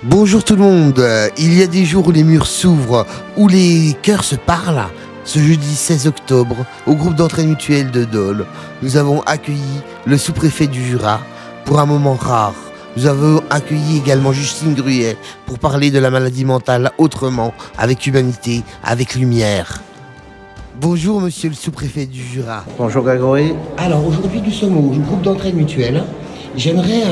Bonjour tout le monde, il y a des jours où les murs s'ouvrent, où les cœurs se parlent. Ce jeudi 16 octobre, au groupe d'entraide mutuelle de Dole, nous avons accueilli le sous-préfet du Jura pour un moment rare. Nous avons accueilli également Justine Gruet pour parler de la maladie mentale autrement, avec humanité, avec lumière. Bonjour monsieur le sous-préfet du Jura. Bonjour Grégory. Alors aujourd'hui nous sommes au groupe d'entraide mutuelle. J'aimerais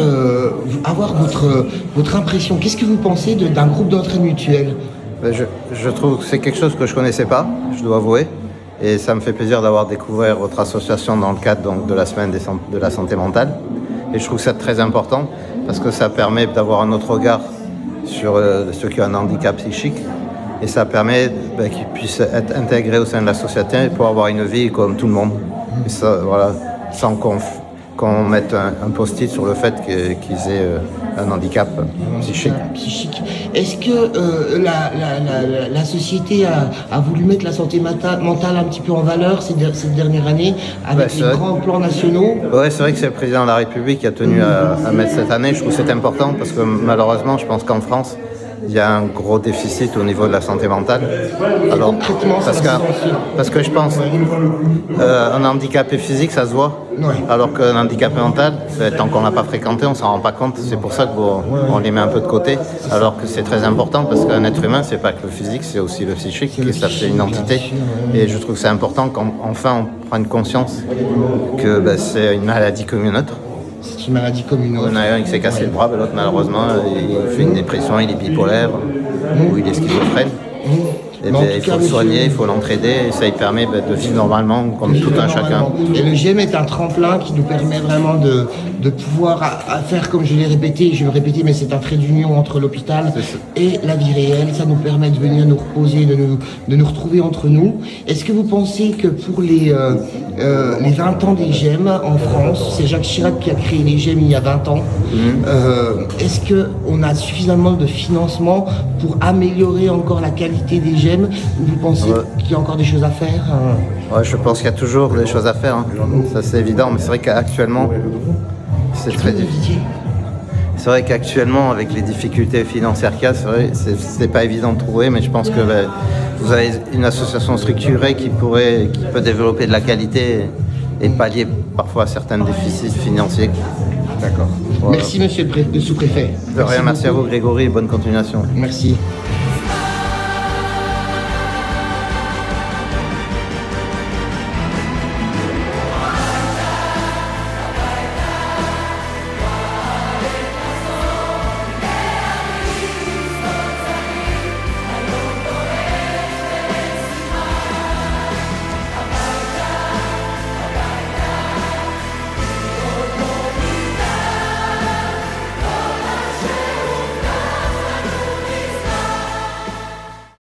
avoir votre impression. Qu'est-ce que vous pensez d'un groupe d'entraide mutuelle ? Je trouve que c'est quelque chose que je ne connaissais pas, je dois avouer. Et ça me fait plaisir d'avoir découvert votre association dans le cadre donc, de la semaine de la santé mentale. Et je trouve ça très important parce que ça permet d'avoir un autre regard sur ceux qui ont un handicap psychique. Et ça permet qu'ils puissent être intégrés au sein de la société pour avoir une vie comme tout le monde. Et ça, voilà, sans qu'on mette un post-it sur le fait qu'ils aient un handicap psychique. Est-ce que la société a voulu mettre la santé mentale un petit peu en valeur cette dernière année avec les grands plans nationaux ? Oui, c'est vrai que c'est le président de la République qui a tenu à mettre cette année. Je trouve que c'est important parce que malheureusement, je pense qu'en France, il y a un gros déficit au niveau de la santé mentale. Alors, parce que je pense un handicapé physique, ça se voit. Ouais. Alors qu'un handicapé mental, tant qu'on l'a pas fréquenté, on s'en rend pas compte. C'est pour ça qu'on les met un peu de côté. Alors que c'est très important parce qu'un être humain, c'est pas que le physique, c'est aussi le psychique. Et ça fait une entité. Et je trouve que c'est important qu'enfin on prenne conscience que c'est une maladie comme une autre. C'est une maladie comme une autre. Il y en a un qui s'est cassé le bras, l'autre malheureusement il fait une dépression, il est bipolaire ou il est schizophrène. Et il faut le soigner, il faut l'entraider et ça lui permet de vivre normalement comme tout un chacun. Et le GEM est un tremplin qui nous permet vraiment de pouvoir faire, comme je l'ai répété, je vais le répéter, mais c'est un trait d'union entre l'hôpital et la vie réelle. Ça nous permet de venir nous reposer, de nous retrouver entre nous. Est-ce que vous pensez que pour les 20 ans des GEM en France, c'est Jacques Chirac qui a créé les GEM il y a 20 ans, est-ce qu'on a suffisamment de financement pour améliorer encore la qualité des GEM ou vous pensez qu'il y a encore des choses à faire ? Ouais, je pense qu'il y a toujours des choses à faire, hein. Ça c'est évident, mais c'est vrai qu'actuellement, c'est très difficile. C'est vrai qu'actuellement, avec les difficultés financières qu'il y a, c'est pas évident de trouver, mais je pense que vous avez une association structurée qui peut développer de la qualité et pallier parfois certains déficits financiers. D'accord. Voilà. Merci monsieur le sous-préfet. De rien, merci à vous Grégory et bonne continuation. Merci.